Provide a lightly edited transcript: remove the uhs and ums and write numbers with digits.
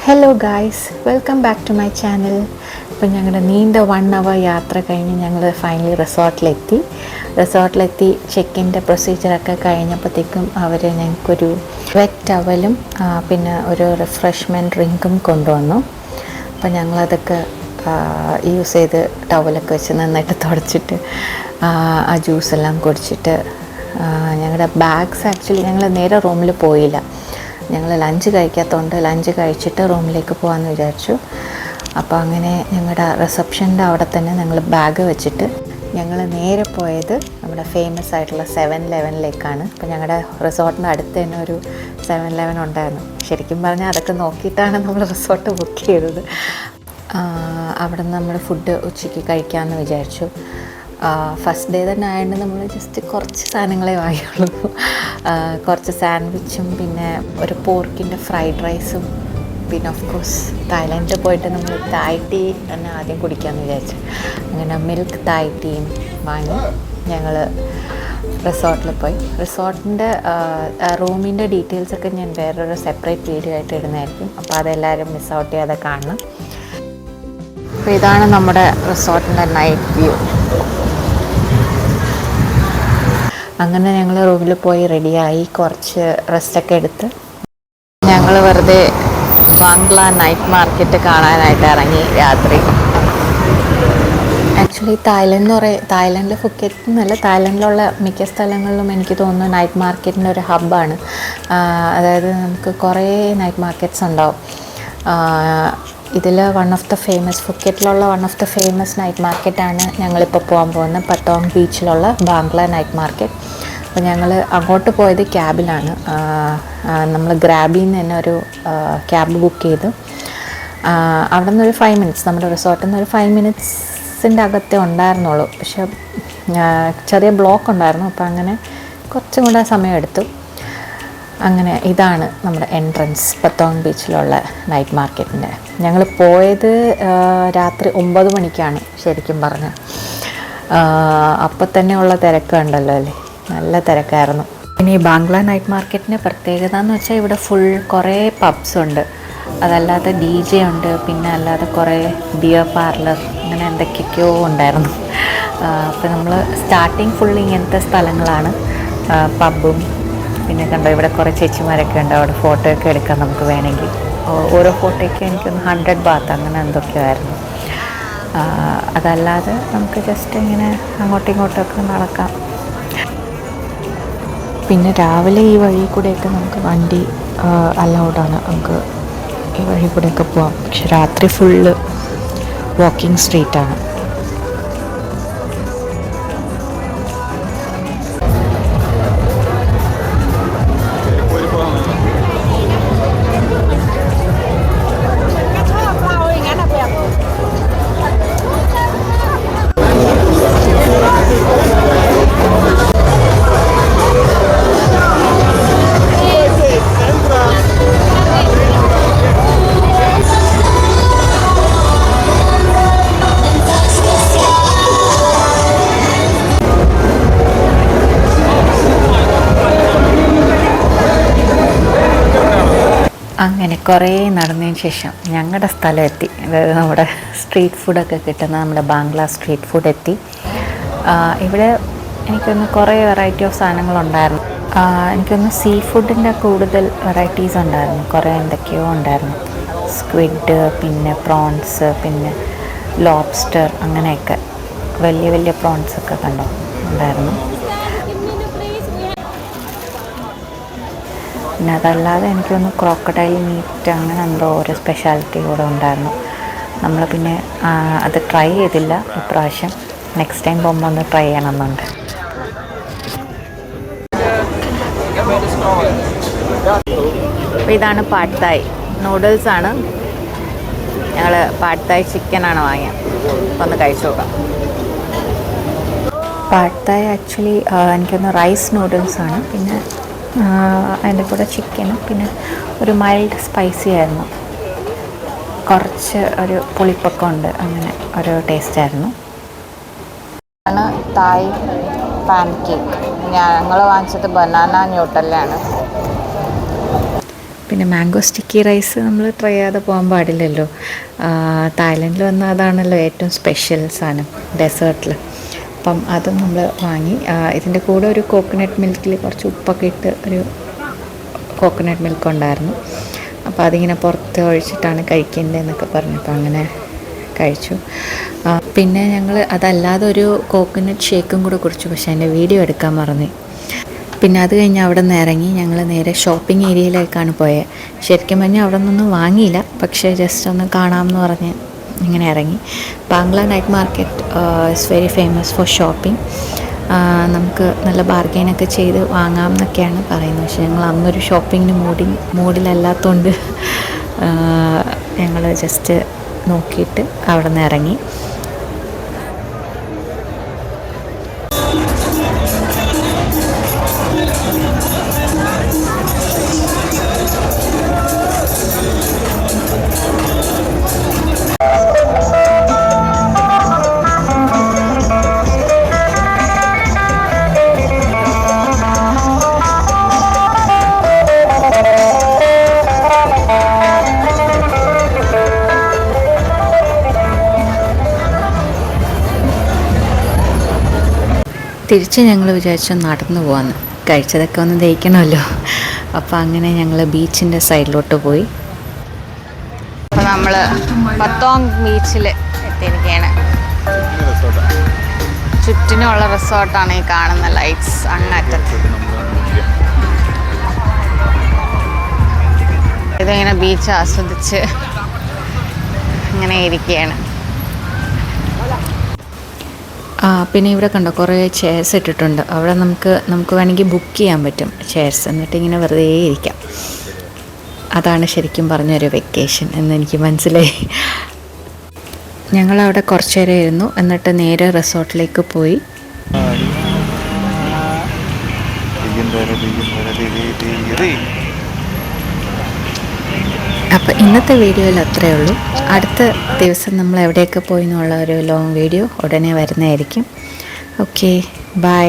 Hello guys, welcome back to my channel. അപ്പോൾ ഞങ്ങളുടെ നീണ്ട 1 hour യാത്ര കഴിഞ്ഞ് ഞങ്ങൾ ഫൈനലി റിസോർട്ടിലെത്തി ചെക്കിൻ്റെ പ്രൊസീജിയറൊക്കെ കഴിഞ്ഞപ്പോഴത്തേക്കും അവർ ഞങ്ങൾക്കൊരു വെറ്റ് ടവലും പിന്നെ ഒരു റിഫ്രഷ്മെൻറ്റ് ഡ്രിങ്കും കൊണ്ടുവന്നു. അപ്പോൾ ഞങ്ങളതൊക്കെ യൂസ് ചെയ്ത് ടവലൊക്കെ വെച്ച് നന്നായിട്ട് തുടച്ചിട്ട് ആ ജ്യൂസെല്ലാം കുടിച്ചിട്ട് ഞങ്ങളുടെ ബാഗ്സ് ആക്ച്വലി ഞങ്ങൾ നേരെ റൂമിൽ പോയില്ല. ഞങ്ങൾ ലഞ്ച് കഴിക്കാത്തതുകൊണ്ട് ലഞ്ച് കഴിച്ചിട്ട് റൂമിലേക്ക് പോകാമെന്ന് വിചാരിച്ചു. അപ്പോൾ അങ്ങനെ ഞങ്ങളുടെ റിസപ്ഷൻ്റെ അവിടെ തന്നെ ഞങ്ങൾ ബാഗ് വെച്ചിട്ട് ഞങ്ങൾ നേരെ പോയത് നമ്മുടെ ഫേമസ് ആയിട്ടുള്ള 7-Eleven. അപ്പോൾ ഞങ്ങളുടെ റിസോർട്ടിൻ്റെ അടുത്ത് തന്നെ ഒരു 7-Eleven ഉണ്ടായിരുന്നു. ശരിക്കും പറഞ്ഞാൽ അതൊക്കെ നോക്കിയിട്ടാണ് നമ്മൾ റിസോർട്ട് ബുക്ക് ചെയ്തത്. അവിടെ നിന്ന് നമ്മൾ ഫുഡ് ഉച്ചയ്ക്ക് കഴിക്കാമെന്ന് വിചാരിച്ചു. ഫസ്റ്റ് ഡേ തന്നെ ആയതുകൊണ്ട് നമ്മൾ ജസ്റ്റ് കുറച്ച് സാധനങ്ങളെ വാങ്ങിയുള്ളൂ. കുറച്ച് സാൻഡ്വിച്ചും പിന്നെ ഒരു പോർക്കിൻ്റെ ഫ്രൈഡ് റൈസും പിന്നെ ഓഫ് കോഴ്സ് തായ്ലാൻഡിൽ പോയിട്ട് നമ്മൾ തായ് ടീ തന്നെ ആദ്യം കുടിക്കാമെന്ന് വിചാരിച്ചു. അങ്ങനെ മിൽക്ക് തായ് ടീയും വാങ്ങി ഞങ്ങൾ റിസോർട്ടിൽ പോയി. റിസോർട്ടിൻ്റെ റൂമിൻ്റെ ഡീറ്റെയിൽസൊക്കെ ഞാൻ വേറൊരു സെപ്പറേറ്റ് വീഡിയോ ആയിട്ട് ഇടുന്നതായിരിക്കും. അപ്പോൾ അതെല്ലാവരും മിസ് ഔട്ട് ചെയ്യാതെ കാണണം. അപ്പോൾ ഇതാണ് നമ്മുടെ റിസോർട്ടിൻ്റെ നൈറ്റ് വ്യൂ. അങ്ങനെ ഞങ്ങൾ റൂമിൽ പോയി റെഡിയായി കുറച്ച് റെസ്റ്റൊക്കെ എടുത്ത് ഞങ്ങൾ വെറുതെ ബാംഗ്ല നൈറ്റ് മാർക്കറ്റ് കാണാനായിട്ട് ഇറങ്ങി രാത്രി. ആക്ച്വലി തായ്ലൻഡിലെ ഫുക്കറ്റ് എന്നല്ല, തായ്ലൻഡിലുള്ള മിക്ക സ്ഥലങ്ങളിലും എനിക്ക് തോന്നുന്നു നൈറ്റ് മാർക്കറ്റിൻ്റെ ഒരു ഹബ്ബാണ്. അതായത് നമുക്ക് കുറേ നൈറ്റ് മാർക്കറ്റ്സ് ഉണ്ടാവും. ഇതിൽ ഫുക്കറ്റിലുള്ള one of the famous night മാർക്കറ്റാണ് ഞങ്ങളിപ്പോൾ പോകാൻ പോകുന്നത്, പത്തോങ് ബീച്ചിലുള്ള ബാംഗ്ല നൈറ്റ് മാർക്കറ്റ്. അപ്പോൾ ഞങ്ങൾ അങ്ങോട്ട് പോയത് ക്യാബിലാണ്. നമ്മൾ ഗ്രാബിൽ നിന്ന് തന്നെ ഒരു ക്യാബ് ബുക്ക് ചെയ്തു. അവിടെ നിന്നൊരു 5 minutes, നമ്മുടെ റിസോർട്ടിൽ നിന്ന് ഒരു 5 minutes അകത്തേ ഉണ്ടായിരുന്നുള്ളൂ. പക്ഷെ ചെറിയ ബ്ലോക്ക് ഉണ്ടായിരുന്നു. അപ്പോൾ അങ്ങനെ കുറച്ചും കൂടെ സമയം എടുത്തു. അങ്ങനെ ഇതാണ് നമ്മുടെ എൻട്രൻസ്, പത്തോങ് ബീച്ചിലുള്ള നൈറ്റ് മാർക്കറ്റിൻ്റെ. ഞങ്ങൾ പോയത് രാത്രി 9 മണിക്കാണ് ശരിക്കും പറഞ്ഞാൽ. അപ്പോൾ തന്നെ ഉള്ള തിരക്ക് ഉണ്ടല്ലോ അല്ലേ, നല്ല തിരക്കായിരുന്നു. പിന്നെ ഈ ബാംഗ്ല നൈറ്റ് മാർക്കറ്റിൻ്റെ പ്രത്യേകത എന്ന് വെച്ചാൽ ഇവിടെ കുറേ പബ്സ് ഉണ്ട്. അതല്ലാതെ DJ ഉണ്ട്, പിന്നെ അല്ലാതെ കുറേ ബിയർ പാർലർ, അങ്ങനെ എന്തൊക്കെയൊക്കെയോ ഉണ്ടായിരുന്നു. അപ്പോൾ നമ്മൾ സ്റ്റാർട്ടിങ് ഫുൾ ഇങ്ങനത്തെ സ്ഥലങ്ങളാണ്, പബ്ബും. പിന്നെ കണ്ടോ ഇവിടെ കുറേ ചേച്ചിമാരൊക്കെ ഉണ്ട്, അവിടെ ഫോട്ടോ ഒക്കെ എടുക്കാം നമുക്ക് വേണമെങ്കിൽ. ഓരോ ഫോട്ടോയ്ക്ക് എനിക്കൊന്ന് 100 baht അങ്ങനെ എന്തൊക്കെയോ ആയിരുന്നു. അതല്ലാതെ നമുക്ക് ജസ്റ്റ് ഇങ്ങനെ അങ്ങോട്ടും ഇങ്ങോട്ടൊക്കെ നടക്കാം. പിന്നെ രാവിലെ ഈ വഴി കൂടെയൊക്കെ നമുക്ക് വണ്ടി അലൗഡാണ്, നമുക്ക് ഈ വഴി കൂടെയൊക്കെ പോവാം. പക്ഷെ രാത്രി ഫുള്ള് വാക്കിംഗ് സ്ട്രീറ്റാണ്. അങ്ങനെ കുറേ നടന്നതിന് ശേഷം ഞങ്ങളുടെ സ്ഥലം എത്തി. അതായത് നമ്മുടെ സ്ട്രീറ്റ് ഫുഡൊക്കെ കിട്ടുന്ന നമ്മുടെ ബാംഗ്ല സ്ട്രീറ്റ് ഫുഡ് എത്തി. ഇവിടെ എനിക്കൊന്ന് കുറേ വെറൈറ്റി ഓഫ് സാധനങ്ങളുണ്ടായിരുന്നു. എനിക്കൊന്ന് സീ ഫുഡിൻ്റെ കൂടുതൽ വെറൈറ്റീസ് ഉണ്ടായിരുന്നു. കുറേ എന്തൊക്കെയോ ഉണ്ടായിരുന്നു. സ്ക്വിഡ്, പിന്നെ പ്രോൺസ്, പിന്നെ ലോബ്സ്റ്റർ, അങ്ങനെയൊക്കെ വലിയ വലിയ പ്രോൺസൊക്കെ കണ്ടോ ഉണ്ടായിരുന്നു. പിന്നെ അതല്ലാതെ എനിക്കൊന്ന് ക്രോക്കഡൈൽ മീറ്റ് അങ്ങനെ എന്തോ ഒരു സ്പെഷ്യാലിറ്റി കൂടെ ഉണ്ടായിരുന്നു. നമ്മൾ പിന്നെ അത് ട്രൈ ചെയ്തില്ല ഇപ്രാവശ്യം. നെക്സ്റ്റ് ടൈം പോകുമ്പോൾ ഒന്ന് ട്രൈ ചെയ്യണമെന്നുണ്ട്. അപ്പോൾ ഇതാണ് പാഡ് തായ് നൂഡിൽസാണ്. ഞങ്ങൾ പാഡ് തായ് ചിക്കനാണ് വാങ്ങിയത്. അപ്പോൾ ഒന്ന് കഴിച്ചു നോക്കാം. പാഡ് തായ് ആക്ച്വലി എനിക്കൊന്ന് റൈസ് നൂഡിൽസാണ്, പിന്നെ അതിൻ്റെ കൂടെ ചിക്കനും, പിന്നെ ഒരു മൈൽഡ് സ്പൈസി ആയിരുന്നു, കുറച്ച് ഒരു പുളിപ്പൊക്കെ ഉണ്ട്, അങ്ങനെ ഒരു ടേസ്റ്റായിരുന്നു. ആണ് തായ് പാൻ കേക്ക്. ഞങ്ങൾ വാങ്ങിച്ചത് ബനാന ന്യൂട്ടല്ലാണ്. പിന്നെ മാംഗോ സ്റ്റിക്കി റൈസ് നമ്മൾ ട്രൈ ചെയ്യാതെ പോകാൻ പാടില്ലല്ലോ. തായ്ലൻഡിൽ വന്നാൽ അതാണല്ലോ ഏറ്റവും സ്പെഷ്യൽ സാധനം ഡെസേർട്ടിൽ. അപ്പം അതും നമ്മൾ വാങ്ങി. ഇതിൻ്റെ കൂടെ ഒരു കോക്കനട്ട് മിൽക്കിൽ കുറച്ച് ഉപ്പൊക്കെ ഇട്ട് ഒരു കോക്കനട്ട് മിൽക്ക് ഉണ്ടായിരുന്നു. അപ്പോൾ അതിങ്ങനെ പുറത്ത് ഒഴിച്ചിട്ടാണ് കഴിക്കേണ്ടതെന്നൊക്കെ പറഞ്ഞപ്പോൾ അങ്ങനെ കഴിച്ചു. പിന്നെ ഞങ്ങൾ അതല്ലാതെ ഒരു കോക്കനട്ട് ഷേക്കും കൂടെ കുടിച്ചു, പക്ഷേ അതിൻ്റെ വീഡിയോ എടുക്കാൻ മറന്നു. പിന്നെ അത് കഴിഞ്ഞ് അവിടെ നിന്ന് ഇറങ്ങി ഞങ്ങൾ നേരെ ഷോപ്പിംഗ് ഏരിയയിലേക്കാണ് പോയത്. ശരിക്കും പറഞ്ഞാൽ അവിടെ നിന്നൊന്നും വാങ്ങിയില്ല, പക്ഷേ ജസ്റ്റ് ഒന്ന് കാണാമെന്ന് പറഞ്ഞ് ഇങ്ങനെ ഇറങ്ങി. Bangla night market is very famous for shopping. നമുക്ക് നല്ല ബാർഗെയിനൊക്കെ ചെയ്ത് വാങ്ങാം എന്നൊക്കെയാണ് പറയുന്നത്. പക്ഷേ ഞങ്ങൾ അന്നൊരു ഷോപ്പിങ്ങിന് മൂഡിലല്ലാത്തതുകൊണ്ട് ഞങ്ങൾ ജസ്റ്റ് നോക്കിയിട്ട് അവിടെ നിന്ന് ഇറങ്ങി. തിരിച്ച് ഞങ്ങൾ വിചാരിച്ചു നടന്നു പോകാമെന്ന്, കഴിച്ചതൊക്കെ ഒന്ന് ദഹിക്കണമല്ലോ. അപ്പോൾ അങ്ങനെ ഞങ്ങൾ ബീച്ചിൻ്റെ സൈഡിലോട്ട് പോയി. അപ്പോൾ നമ്മൾ പത്തോങ് ബീച്ചിൽ എത്തിയിരിക്കുകയാണ്. ചുറ്റിനുള്ള റിസോർട്ടാണ് ഈ കാണുന്ന ലൈറ്റ്സ് അങ്ങറ്റത്ത്. ഇതിങ്ങനെ ബീച്ച് ആസ്വദിച്ച് ഇങ്ങനെ ഇരിക്കുകയാണ്. പിന്നെ ഇവിടെ കണ്ടോ കുറേ ചെയർസ് ഇട്ടിട്ടുണ്ട്. അവിടെ നമുക്ക് വേണമെങ്കിൽ ബുക്ക് ചെയ്യാൻ പറ്റും ചെയർസ്, എന്നിട്ട് ഇങ്ങനെ വെറുതെ ഇരിക്കാം. അതാണ് ശരിക്കും പറഞ്ഞൊരു വെക്കേഷൻ എന്നെനിക്ക് മനസ്സിലായി. ഞങ്ങളവിടെ കുറച്ച് നേരം ഇരുന്നു, എന്നിട്ട് നേരെ റിസോർട്ടിലേക്ക് പോയി. അപ്പോൾ ഇന്നത്തെ വീഡിയോയിൽ അത്രയേ ഉള്ളൂ. അടുത്ത ദിവസം നമ്മൾ എവിടെയൊക്കെ പോയി എന്നുള്ള ഒരു ലോങ് വീഡിയോ ഉടനെ വരുന്നതായിരിക്കും. Okay, by.